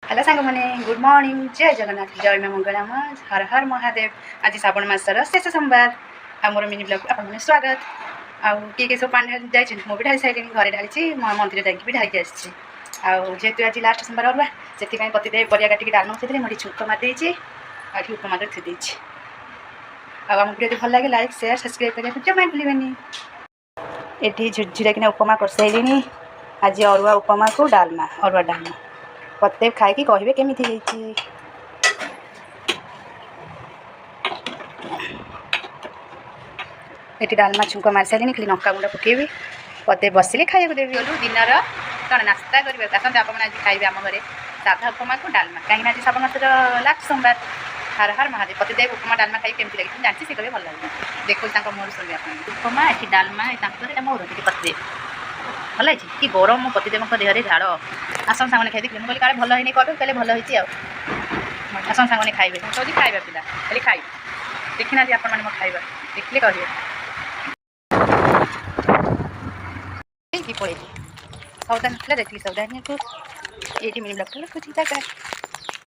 Hello सांग मैंने good morning जय जगन्नाथ जय में मंगला हर हर महादेव आज श्रावण मासर शेष सोमवार आमर मिनी ब्लॉग आपने स्वागत आउ किए सब पानी ढाई जाइए मुझे ढाई सारे घरे ढाली मंदिर जाकि ढाई आसी जेहेतु आज लास्ट सोमवार अरुआ से पतिदेव परिया काटिक डालमा बसई मुझे छुक मारिदे आठ उपमा थी आम वीडियो भल लगे लाइक शेयर सब्सक्राइब करने जमा भूलें। ये झुरझुरा किना उपमा कर सारे आज अरुआ उपमा को डालमा अरुआ डालमा पते खाई कहे केमी ये डालमा छुंक मार सारे खाली लंका गुंड पकेबी पते बसिले खाया देवी गलु दिनर कौन नास्ता करेंगे आसते आप खाइबे आम घरे साधा उपमा को डालमा कहीं आज श्रावण मासर लास्ट सोमवार हर हर महादेव पतिदेव उपमा डालमा खाई केमती लगे जानती से कहे भल लगे देखो मोर सुनिया उपमा ये डालमा मोर पतिदेव भल है कि गरम मो पतिदेव देहरे झाड़ आसन सांगे खाई देखिए मुझे काले भल है कह कहले भल होती आसन सांगे खाइबे कौन खाइबा पिला खाली खाइ देखना आप खाइबा देखिले कहे पड़े सौदा ना देखिए सौदा ये मिनी ब्लॉग रखुची।